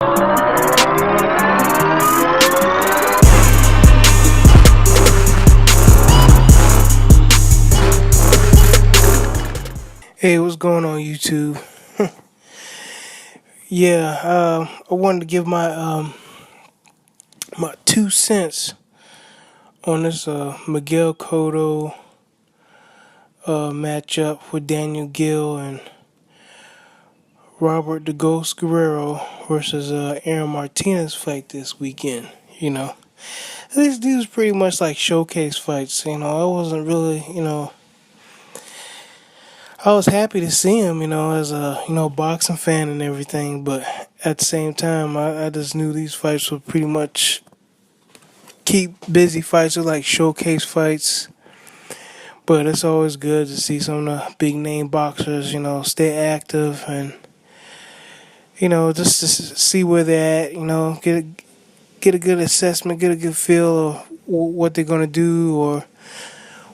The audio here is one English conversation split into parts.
Hey, what's going on, YouTube? Yeah, I wanted to give my 2 cents on this Miguel Cotto matchup with Daniel Geale and Robert the Ghost Guerrero versus Aaron Martinez fight this weekend. These was pretty much like showcase fights. I wasn't really, I was happy to see him, as a boxing fan and everything. But at the same time, I just knew these fights would pretty much keep busy fights, are like showcase fights. But it's always good to see some of the big name boxers, stay active and just to see where they're at. Get a good assessment, get a good feel of what they're gonna do or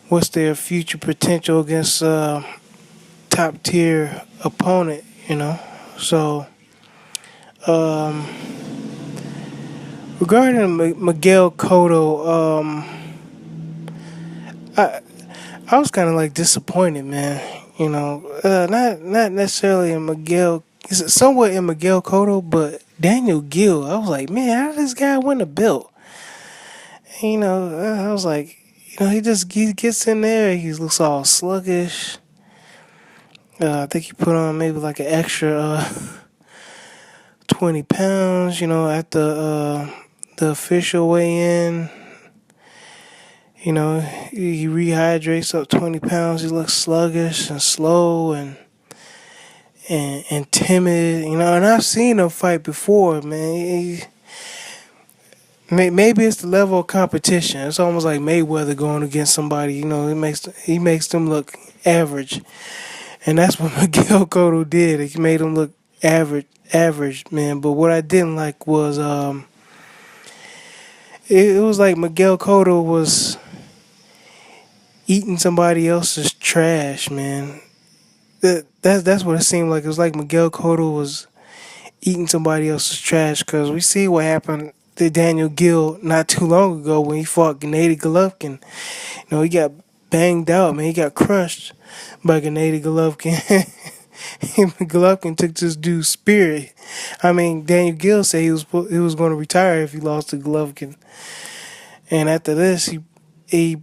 what's their future potential against top tier opponent. So um, regarding Miguel Cotto, I was kind of like disappointed, man. Not necessarily in Miguel, somewhat in Miguel Cotto, but Daniel Geale. I was like, man, how did this guy win a belt? And, I was like, he gets in there, he looks all sluggish. I think he put on maybe like an extra 20 pounds, at the official weigh-in. He rehydrates up 20 pounds. He looks sluggish and slow and timid. And I've seen him fight before, man. Maybe it's the level of competition. It's almost like Mayweather going against somebody. He makes them look average, and that's what Miguel Cotto did. He made him look average, man. But what I didn't like was it was like Miguel Cotto was eating somebody else's trash, man. That's what it seemed like. It was like Miguel Cotto was eating somebody else's trash, because we see what happened to Daniel Geale not too long ago when he fought Gennady Golovkin. He got banged out, man. He got crushed by Gennady Golovkin. Golovkin took this dude's spirit. I mean, Daniel Geale said he was going to retire if he lost to Golovkin. And after this, he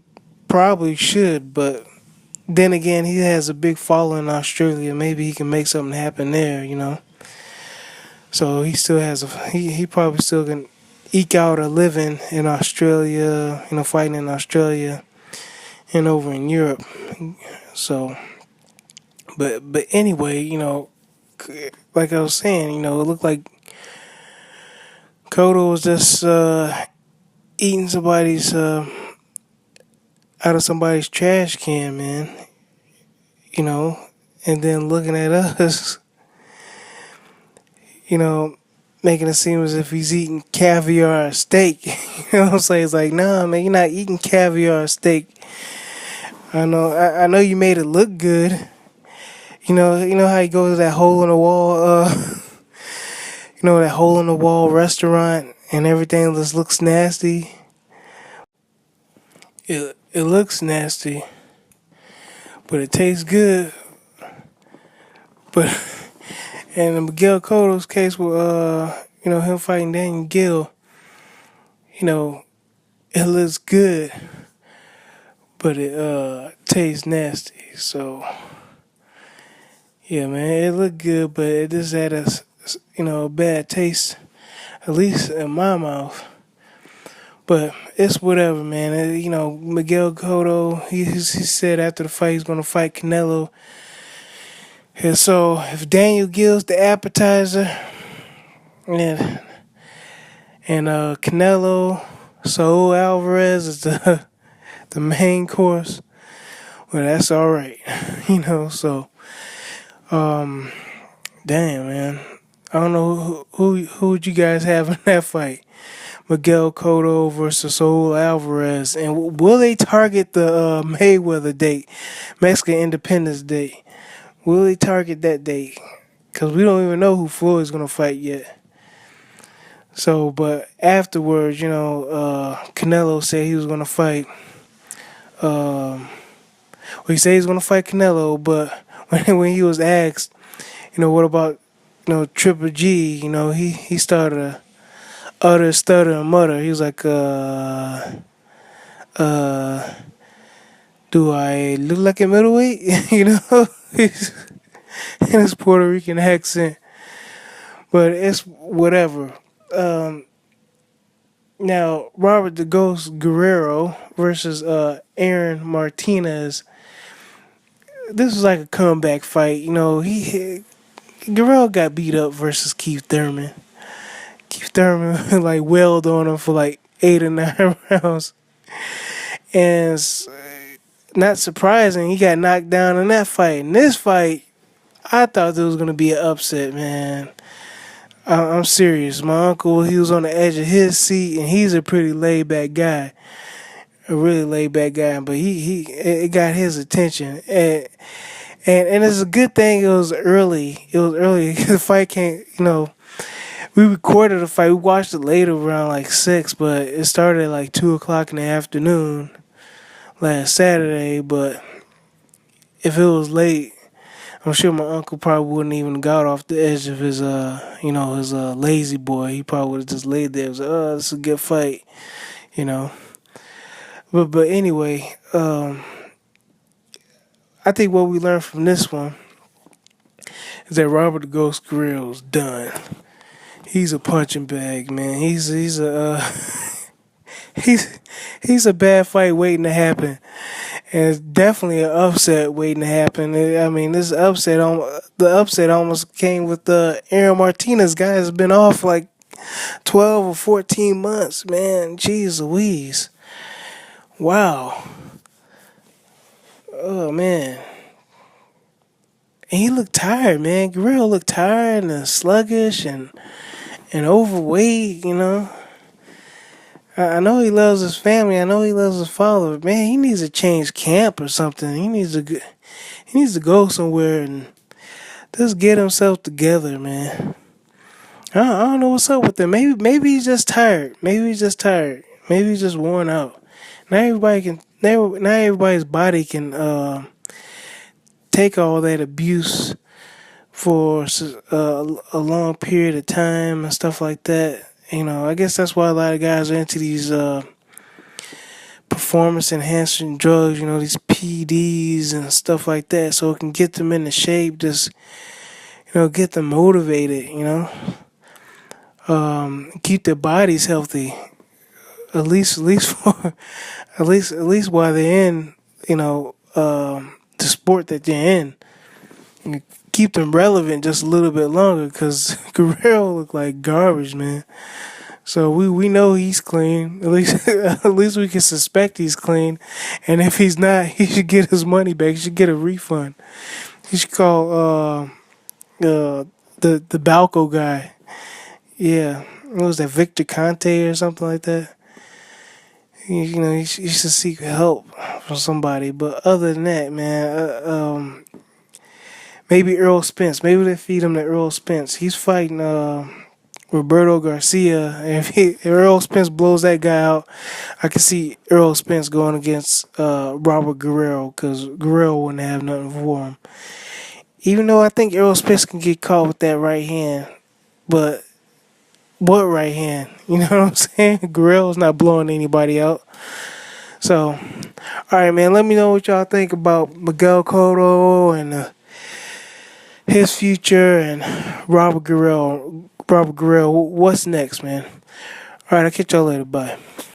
probably should, but then again, he has a big following in Australia. Maybe he can make something happen there, So he still has he probably still can eke out a living in Australia, fighting in Australia and over in Europe. So, but anyway, like I was saying, it looked like Cotto was just eating somebody's out of somebody's trash can, man. And then looking at us, making it seem as if he's eating caviar or steak. You know what I'm saying? It's like, nah, man, you're not eating caviar or steak. I know you made it look good. You know how you go to that hole in the wall, that hole in the wall restaurant and everything just looks nasty. It looks nasty, but it tastes good. But in Miguel Cotto's case with him fighting Daniel Geale, it looks good, but it tastes nasty. So yeah, man, it looked good, but it just had a bad taste, at least in my mouth. But it's whatever, man. Miguel Cotto, he said after the fight he's going to fight Canelo. And so if Daniel Geale's the appetizer and Canelo, Saul Alvarez is the main course, well, that's all right. So damn, man. I don't know who would you guys have in that fight? Miguel Cotto versus Saul Alvarez, and will they target the Mayweather date, Mexican Independence Day? Will they target that date? Because we don't even know who Floyd's gonna fight yet. So, but afterwards, Canelo said he was gonna fight. Well, he said he was gonna fight Canelo, but when he was asked, what about Triple G? He started to utter, stutter, and mutter. He was like, uh, do I look like a middleweight? He's in his Puerto Rican accent, but it's whatever. Um, Now, Robert the Ghost Guerrero versus Aaron Martinez. This was like a comeback fight. Guerrero got beat up versus Keith Thurman. Keith Thurman like wailed on him for like 8 or 9 rounds, and not surprising, he got knocked down in that fight. In this fight, I thought there was gonna be an upset, man. I'm serious. My uncle, he was on the edge of his seat, and he's a pretty laid back guy, a really laid back guy. But it got his attention, and it's a good thing it was early. It was early. The fight came, we recorded the fight. We watched it later around like 6, but it started at like 2 o'clock in the afternoon last Saturday. But if it was late, I'm sure my uncle probably wouldn't even got off the edge of his his lazy boy. He probably would have just laid there. It was like, oh, this is a good fight, you know. But anyway, I think what we learned from this one is that Robert the Ghost Guerrero's done. He's a punching bag, man. He's a he's a bad fight waiting to happen, and it's definitely an upset waiting to happen. I mean, the upset almost came with Aaron Martinez. Guy has been off like 12 or 14 months, man. Jeez Louise, wow. Oh man, and he looked tired, man. Guerrero looked tired and sluggish and overweight, I know he loves his family. I know he loves his father. But man, he needs to change camp or something. He needs to go somewhere and just get himself together, man. I don't know what's up with him. Maybe he's just tired. Maybe he's just tired. Maybe he's just worn out. Not everybody's body can take all that abuse for a long period of time and stuff like that. I guess that's why a lot of guys are into these performance enhancing drugs, these PDs and stuff like that, so it can get them into shape, just, get them motivated, keep their bodies healthy, at least for, at least while they're in, the sport that they're in. Keep them relevant just a little bit longer, because Guerrero looked like garbage, man. So we know he's clean. At least at least we can suspect he's clean. And if he's not, he should get his money back. He should get a refund. He should call the Balco guy. Yeah, what was that, Victor Conte or something like that? He should seek help from somebody. But other than that, man, maybe Earl Spence. Maybe they feed him to Earl Spence. He's fighting Roberto Garcia. And if Earl Spence blows that guy out, I can see Earl Spence going against Robert Guerrero, because Guerrero wouldn't have nothing for him. Even though I think Earl Spence can get caught with that right hand. But what right hand? You know what I'm saying? Guerrero's not blowing anybody out. So, alright, man, let me know what y'all think about Miguel Cotto and his future, and Robert Guerrero. What's next, man? Alright, I'll catch y'all later. Bye.